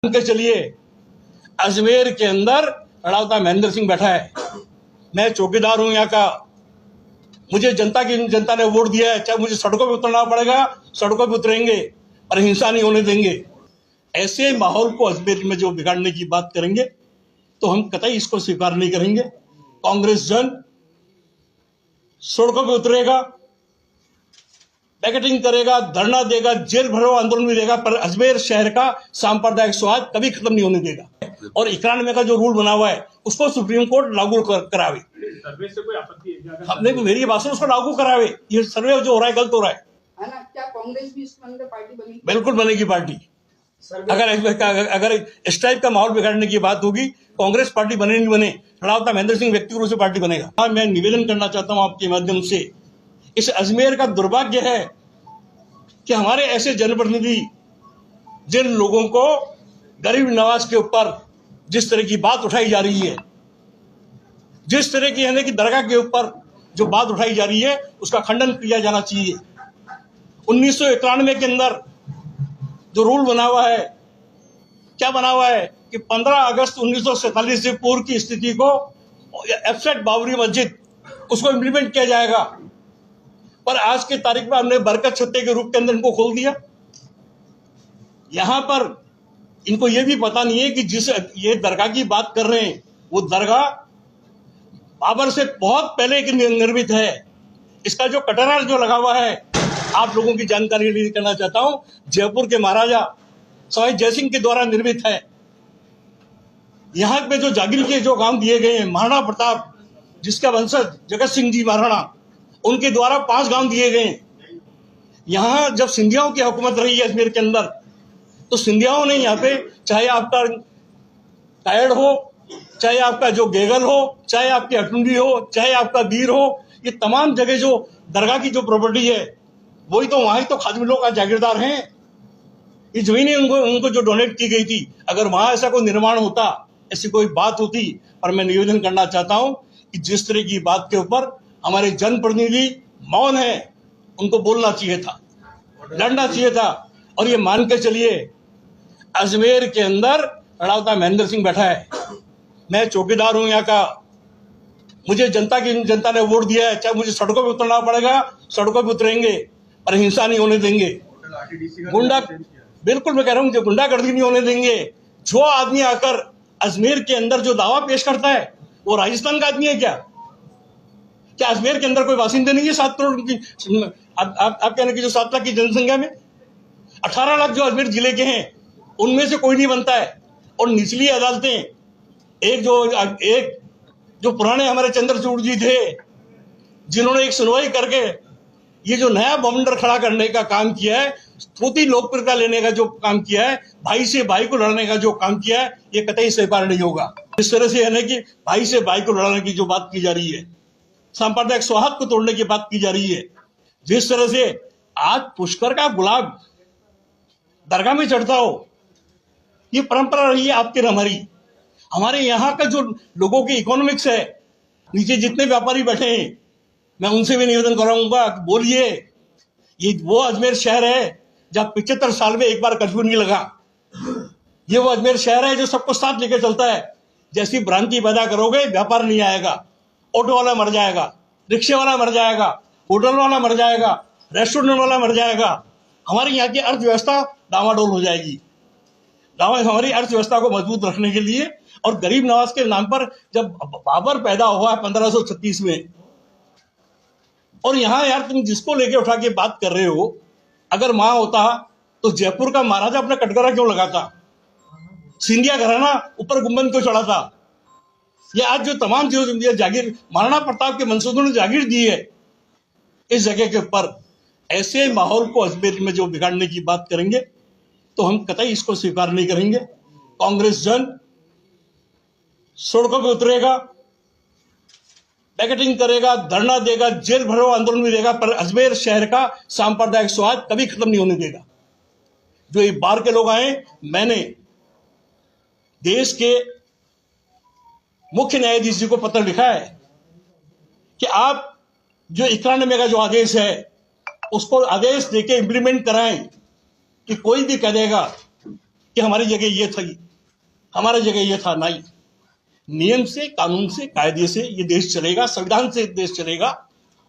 के चलिए, अजमेर के अंदर लड़ावता महेंद्र सिंह बैठा है। मैं चौकीदार हूं यहाँ का। मुझे जनता ने वोट दिया है। चाहे मुझे सड़कों पे उतरना पड़ेगा, सड़कों पे उतरेंगे, पर हिंसा नहीं होने देंगे। ऐसे माहौल को अजमेर में जो बिगाड़ने की बात करेंगे तो हम कतई इसको स्वीकार नहीं करेंगे। कांग्रेस जन सड़कों पे उतरेगा, बैकेटिंग करेगा, धरना देगा, जेल भरो आंदोलन भी देगा, पर अजमेर शहर का सांप्रदायिक स्वाद कभी खत्म नहीं होने देगा। और 91 का जो रूल बना हुआ है उसको सुप्रीम कोर्ट लागू करावे। सर्वे से कोई आपत्ति है? हमने मेरी बात सुनो, उसको लागू करावे। ये सर्वे जो हो रहा है गलत हो रहा है ना। क्या कांग्रेस भी इसके अंदर पार्टी बनेगी? बिल्कुल बनेगी पार्टी। अगर इस टाइप का माहौल बिगाड़ने की बात होगी, कांग्रेस पार्टी बने नहीं बने, लड़ावता महेंद्र सिंह व्यक्तिगत रूप से पार्टी बनेगा। मैं निवेदन करना चाहता हूं आपके माध्यम से, इस अजमेर का दुर्भाग्य है कि हमारे ऐसे जनप्रतिनिधि जिन लोगों को गरीब नवाज के ऊपर जिस तरह की बात उठाई जा रही है, जिस तरह की यानी कि दरगाह के ऊपर जो बात उठाई जा रही है उसका खंडन किया जाना चाहिए। 1991 के अंदर जो रूल बना हुआ है, क्या बना हुआ है कि 15 अगस्त 1947 से पूर्व की स्थिति को एफसेट बाबरी मस्जिद उसको इम्प्लीमेंट किया जाएगा, पर आज की तारीख में हमने बरकत छत्ते के रूप के अंदर इनको खोल दिया। यहां पर इनको यह भी पता नहीं है कि जिस ये दरगाह की बात कर रहे हैं वो दरगाह बाबर से बहुत पहले की निर्मित है। इसका जो कटरा जो लगा हुआ है, आप लोगों की जानकारी करना चाहता हूं, जयपुर के महाराजा सवाई जयसिंह के द्वारा निर्मित है। यहां पे जो जागीर के जो गांव दिए गए हैं, महाराणा प्रताप जिसका वंशज जगत सिंह जी महाराणा, उनके द्वारा 5 गांव दिए गए। यहां जब सिंधियाओं की हुकूमत रही है अजमेर के अंदर, तो सिंधियाओं ने यहाँ पे चाहे आपका कायड़ हो, चाहे आपका जो गेगल हो, चाहे आपकी अटुंडी हो, चाहे आपका बीर हो, ये तमाम जगह जो दरगाह की जो प्रॉपर्टी है वही तो वहां तो खादिम लोग का जागीरदार हैं। ये जमीनें उनको जो डोनेट की गई थी, अगर वहां ऐसा कोई निर्माण होता, ऐसी कोई बात होती, पर मैं निवेदन करना चाहता हूं कि जिस तरह की बात के ऊपर हमारे जनप्रतिनिधि मौन है, उनको बोलना चाहिए था, लड़ना चाहिए था। और ये मान के चलिए, अजमेर के अंदर लड़ावता महेंद्र सिंह बैठा है। मैं चौकीदार हूं यहाँ का। मुझे जनता ने वोट दिया है। चाहे मुझे सड़कों पे उतरना पड़ेगा, सड़कों पे उतरेंगे, पर हिंसा नहीं होने देंगे। गुंडा, बिल्कुल मैं कह रहा हूं, जो गुंडागर्दी नहीं होने देंगे। जो आदमी आकर अजमेर के अंदर जो दावा पेश करता है वो राजस्थान का आदमी है क्या? क्या अजमेर के अंदर कोई बासिंदे नहीं है 7 करोड़ की? आप कहने की जो 7 लाख की जनसंख्या में 18 लाख जो अजमेर जिले के हैं, उनमें से कोई नहीं बनता है। और निचली अदालतें, एक जो पुराने हमारे चंद्रचूड़ जी थे, जिन्होंने एक सुनवाई करके ये जो नया बवंडर खड़ा करने का काम किया है, थोड़ी लोकप्रियता लेने का जो काम किया है, भाई से भाई को लड़ने का जो काम किया है, ये कतई स्वीकार नहीं होगा। इस तरह से है कि भाई से भाई को लड़ने की जो बात की जा रही है, सांप्रदायिक सौहार्द को तोड़ने की बात की जा रही है। जिस तरह से आज पुष्कर का गुलाब दरगाह में चढ़ता हो, ये परंपरा रही है आपके हमारी। हमारे यहाँ का जो लोगों की इकोनॉमिक्स है, नीचे जितने व्यापारी बैठे हैं, मैं उनसे भी निवेदन कराऊंगा, बोलिए, ये वो अजमेर शहर है जहां 75 साल में एक बार कर्फ्यू नहीं लगा। ये वो अजमेर शहर है जो सबको साथ लेकर चलता है। जैसी भ्रांति पैदा करोगे, व्यापार नहीं आएगा, ऑटो वाला मर जाएगा, रिक्शे वाला मर जाएगा, होटल वाला मर जाएगा, रेस्टोरेंट वाला मर जाएगा। हमारी यहाँ की अर्थव्यवस्था डामाडोल हो जाएगी। हमारी अर्थव्यवस्था को मजबूत रखने के लिए, और गरीब नवाज के नाम पर जब बाबर पैदा हुआ है 1536 में, और यहाँ यार तुम जिसको लेके उठा के बात कर रहे हो, अगर वहां होता तो जयपुर का महाराजा अपना कटघरा क्यों लगाता? सिंधिया घराना ऊपर गुम्बद क्यों चढ़ा था? ये आज जो तमाम जो जागीर महाराणा प्रताप के मंसूबों ने जागीर दी है इस जगह के ऊपर, ऐसे माहौल को अजमेर में जो बिगाड़ने की बात करेंगे तो हम कतई इसको स्वीकार नहीं करेंगे। कांग्रेस जन सड़कों पे उतरेगा, बैकेटिंग करेगा, धरना देगा, जेल भरो आंदोलन भी देगा, पर अजमेर शहर का सांप्रदायिक स्वाद कभी खत्म नहीं होने देगा। जो ये बाहर के लोग आए, मैंने देश के मुख्य न्यायाधीश जी को पत्र लिखा है कि आप जो 91 का जो आदेश है उसको आदेश देके इंप्लीमेंट कराएं, कि कोई भी कह देगा कि हमारी जगह ये था, हमारी जगह ये था। नहीं, नियम से, कानून से, कायदे से ये देश चलेगा, संविधान से देश चलेगा।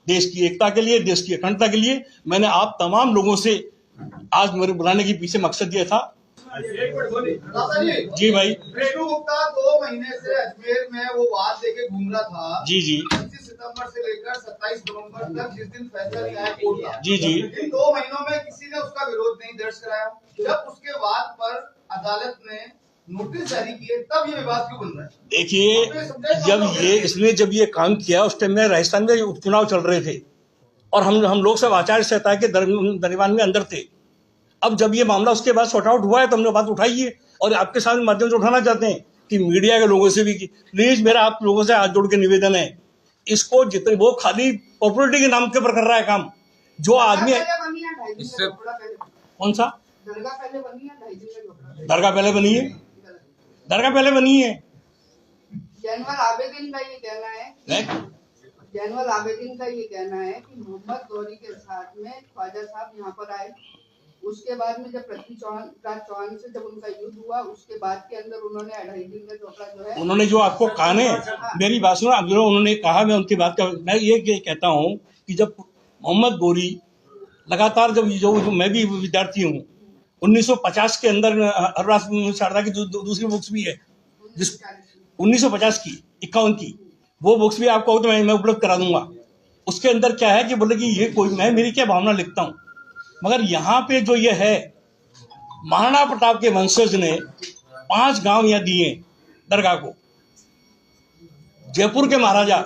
देश की एकता के लिए, देश की अखंडता के लिए मैंने आप तमाम लोगों से आज मेरे बुलाने के पीछे मकसद ये था। एक मिनट बोलिए। दादा जी, जी भाई। रेणु गुप्ता 2 महीने से अजमेर में वो वाद लेके घूम रहा था। जी जी 25 सितंबर से लेकर 27 नवंबर तक, जिस दिन फैसला न्याय कोर्ट का। जी जी इन 2 महीनों में किसी ने उसका विरोध नहीं दर्ज कराया। जब उसके वाद पर अदालत ने नोटिस जारी किए, तब ये विवाद क्यों बन रहा है? देखिए, जब ये काम किया उस टाइम में राजस्थान में उपचुनाव चल रहे थे और हम लोग सब आचार संहिता के दरमियान में अंदर थे। अब जब ये मामला उसके बाद सॉर्ट आउट हुआ है तो हमने बात उठाई है और आपके सामने माध्यम से उठाना चाहते हैं कि मीडिया के लोगों से भी प्लीज मेरा आप लोगों से हाथ जोड़ के निवेदन है, इसको जितने वो खाली पॉपुलरिटी के नाम के ऊपर कर रहा है काम। जो आदमी इससे कौन सा दरगाह पहले बनी है, 2.5 दिन का झगड़ा। दरगाह पहले बनी है, दरगाह पहले बनी है। जैनुअल आबेदीन का ये कहना है, जैनुअल आबेदीन का ये कहना है कि मोहम्मद गौरी के साथ में ख्वाजा साहब यहाँ पर आए। उसके बाद में जब पृथ्वी राज चौहान से जब उनका युद्ध हुआ, उसके बाद के अंदर उन्होंने 2.5 दिन का झोपड़ा जो है, उन्होंने जो आपको कहा है, मेरी बात सुनो, अब जो उन्होंने कहा मैं उनकी बात का मैं ये कहता हूँ कि जब मोहम्मद गौरी लगातार जो मैं भी विद्यार्थी हूँ, 1950 के अंदर हरराज शारदा की दूसरी बुक्स भी है, जिस 1950 की 51 की वो बुक्स भी आपको तो मैं उपलब्ध करा दूंगा। उसके अंदर क्या है कि बोले कि ये कोई मैं मेरी क्या भावना लिखता हूँ, मगर यहाँ पे जो ये है, महाराणा प्रताप के वंशज ने 5 गांव यहाँ दिए दरगाह को। जयपुर के महाराजा